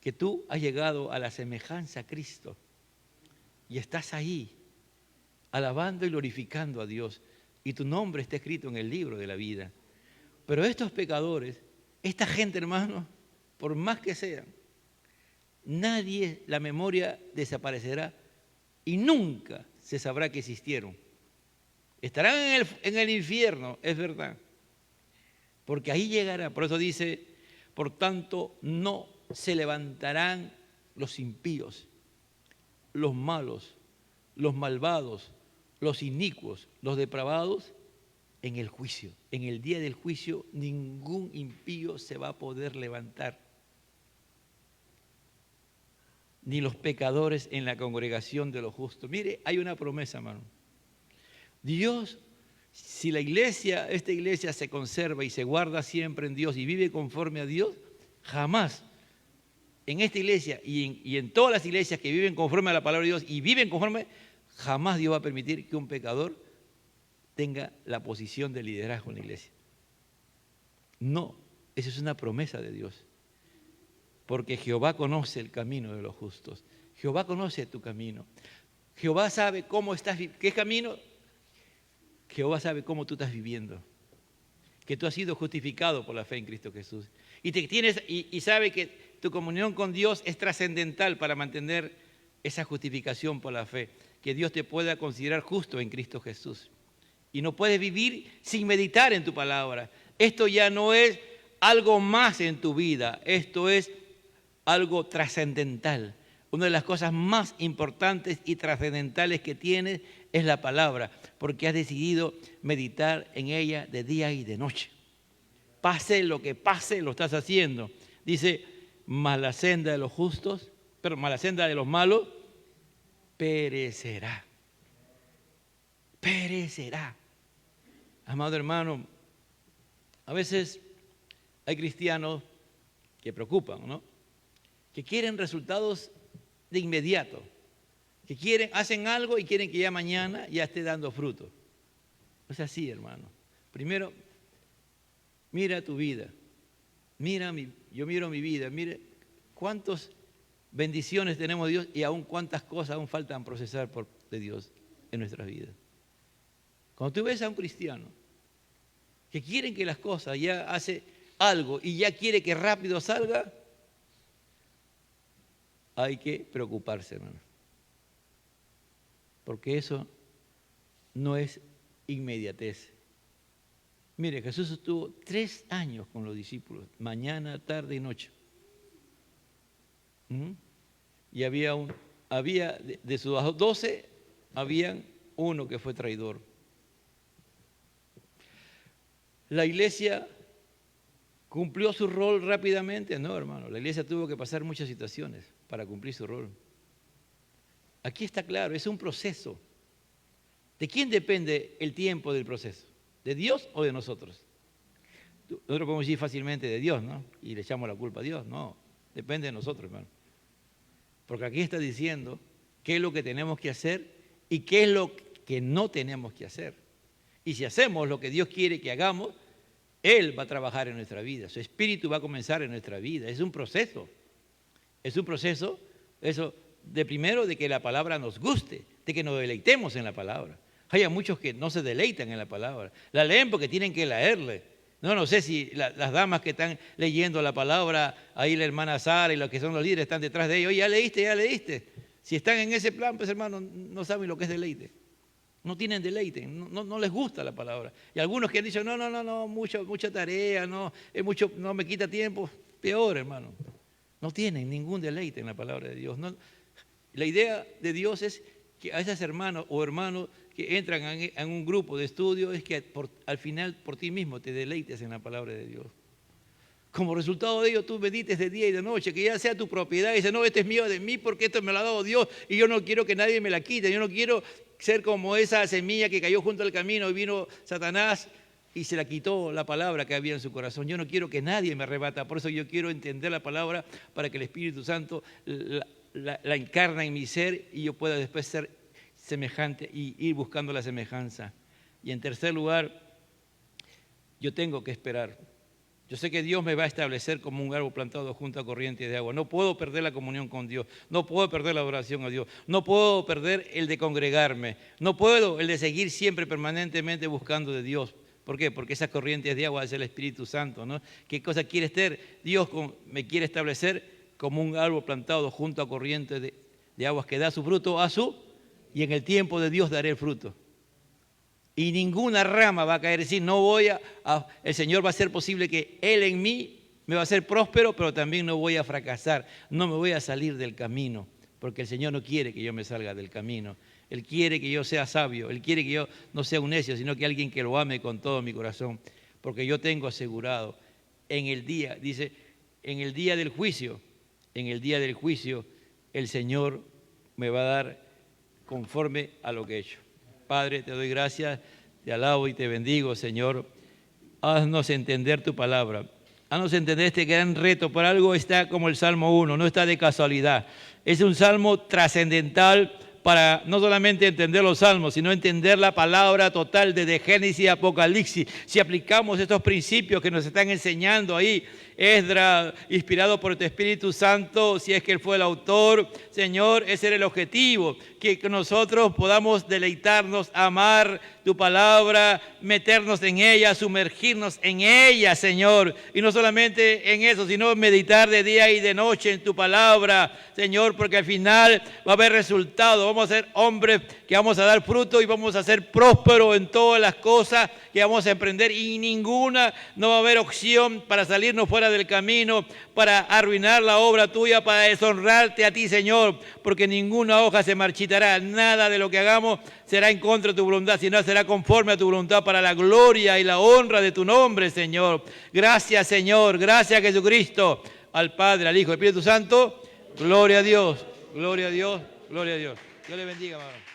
Speaker 1: Que tú has llegado a la semejanza a Cristo y estás ahí, alabando y glorificando a Dios. Y tu nombre está escrito en el libro de la vida. Pero estos pecadores, esta gente, hermano, por más que sean, la memoria desaparecerá y nunca se sabrá que existieron. Estarán en el infierno, es verdad, porque ahí llegará. Por eso dice, por tanto, no se levantarán los impíos, los malos, los malvados, los inicuos, los depravados, en el juicio. En el día del juicio ningún impío se va a poder levantar, ni los pecadores en la congregación de los justos. Mire, hay una promesa, hermano. Dios, si esta iglesia se conserva y se guarda siempre en Dios y vive conforme a Dios, jamás en esta iglesia y en todas las iglesias que viven conforme a la palabra de Dios y viven conforme, jamás Dios va a permitir que un pecador tenga la posición de liderazgo en la iglesia. No, esa es una promesa de Dios. Porque Jehová conoce el camino de los justos. Jehová conoce tu camino. Jehová sabe cómo estás, qué camino. Jehová sabe cómo tú estás viviendo. Que tú has sido justificado por la fe en Cristo Jesús. Y sabe que tu comunión con Dios es trascendental para mantener esa justificación por la fe. Que Dios te pueda considerar justo en Cristo Jesús. Y no puedes vivir sin meditar en tu palabra. Esto ya no es algo más en tu vida. Esto es algo trascendental. Una de las cosas más importantes y trascendentales que tienes es la palabra, porque has decidido meditar en ella de día y de noche. Pase lo que pase, lo estás haciendo. Dice, mas la senda de los justos, pero mas la senda de los malos, perecerá. Perecerá. Amado hermano, a veces hay cristianos que preocupan, ¿no? Que quieren resultados de inmediato, que hacen algo y quieren que ya mañana ya esté dando fruto. No es así, hermano. Primero, mira tu vida. Yo miro mi vida. Mire cuántas bendiciones tenemos de Dios y aún cuántas cosas aún faltan procesar de Dios en nuestras vidas. Cuando tú ves a un cristiano que quieren que las cosas ya hace algo y ya quiere que rápido salga, hay que preocuparse, hermano. Porque eso no es inmediatez. Mire, Jesús estuvo 3 años con los discípulos, mañana, tarde y noche. Y había de sus 12, habían uno que fue traidor. La iglesia ¿Cumplió su rol rápidamente? No, hermano. La iglesia tuvo que pasar muchas situaciones para cumplir su rol. Aquí está claro, es un proceso. ¿De quién depende el tiempo del proceso? ¿De Dios o de nosotros? Nosotros podemos decir fácilmente de Dios, ¿no? Y le echamos la culpa a Dios. No, depende de nosotros, hermano. Porque aquí está diciendo qué es lo que tenemos que hacer y qué es lo que no tenemos que hacer. Y si hacemos lo que Dios quiere que hagamos, Él va a trabajar en nuestra vida. Su espíritu va a comenzar en nuestra vida. Es un proceso. Es un proceso, eso, de primero, de que la palabra nos guste, de que nos deleitemos en la palabra. Hay muchos que no se deleitan en la palabra. La leen porque tienen que leerle. No sé si las damas que están leyendo la palabra, ahí la hermana Sara y los que son los líderes están detrás de ellos. Oye, ya leíste, ya leíste. Si están en ese plan, pues hermano, no saben lo que es deleite. No tienen deleite, no les gusta la palabra. Y algunos que han dicho, no, mucha tarea, no me quita tiempo. Peor, hermano. No tienen ningún deleite en la palabra de Dios. No. La idea de Dios es que a esas hermanas o hermanos que entran en un grupo de estudio es que al final por ti mismo te deleites en la palabra de Dios. Como resultado de ello tú medites de día y de noche, que ya sea tu propiedad y dices, no, esto es mío de mí porque esto me lo ha dado Dios y yo no quiero que nadie me la quite, yo no quiero ser como esa semilla que cayó junto al camino y vino Satanás y se la quitó la palabra que había en su corazón. Yo no quiero que nadie me arrebata, por eso yo quiero entender la palabra para que el Espíritu Santo la encarna en mi ser y yo pueda después ser semejante y ir buscando la semejanza. Y en tercer lugar, yo tengo que esperar. Yo sé que Dios me va a establecer como un árbol plantado junto a corrientes de agua. No puedo perder la comunión con Dios. No puedo perder la adoración a Dios. No puedo perder el de congregarme. No puedo el de seguir siempre permanentemente buscando de Dios. ¿Por qué? Porque esas corrientes de agua es el Espíritu Santo, ¿no? ¿Qué cosa quiere ser? Dios me quiere establecer como un árbol plantado junto a corrientes de aguas que da su fruto y en el tiempo de Dios daré el fruto. Y ninguna rama va a caer. Es decir, el Señor va a hacer posible que Él en mí me va a hacer próspero, pero también no voy a fracasar. No me voy a salir del camino, porque el Señor no quiere que yo me salga del camino. Él quiere que yo sea sabio. Él quiere que yo no sea un necio, sino que alguien que lo ame con todo mi corazón. Porque yo tengo asegurado en el día, dice, en el día del juicio, el Señor me va a dar conforme a lo que he hecho. Padre, te doy gracias, te alabo y te bendigo, Señor. Haznos entender tu palabra. Haznos entender este gran reto. Por algo está como el Salmo 1, no está de casualidad. Es un salmo trascendental para no solamente entender los salmos, sino entender la palabra total desde Génesis y Apocalipsis. Si aplicamos estos principios que nos están enseñando ahí, Esdras, inspirado por tu Espíritu Santo, si es que Él fue el autor, Señor, ese era el objetivo, que nosotros podamos deleitarnos, amar tu palabra, meternos en ella, sumergirnos en ella, Señor, y no solamente en eso, sino meditar de día y de noche en tu palabra, Señor, porque al final va a haber resultado. Vamos a ser hombres que vamos a dar fruto y vamos a ser prósperos en todas las cosas que vamos a emprender, y no va a haber opción para salirnos fuera del camino, para arruinar la obra tuya, para deshonrarte a ti, Señor, porque ninguna hoja se marchitará, nada de lo que hagamos será en contra de tu voluntad, sino será conforme a tu voluntad para la gloria y la honra de tu nombre, Señor. Gracias, Señor, gracias, Jesucristo, al Padre, al Hijo, al Espíritu Santo. Gloria a Dios, gloria a Dios, gloria a Dios. Dios le bendiga, hermano.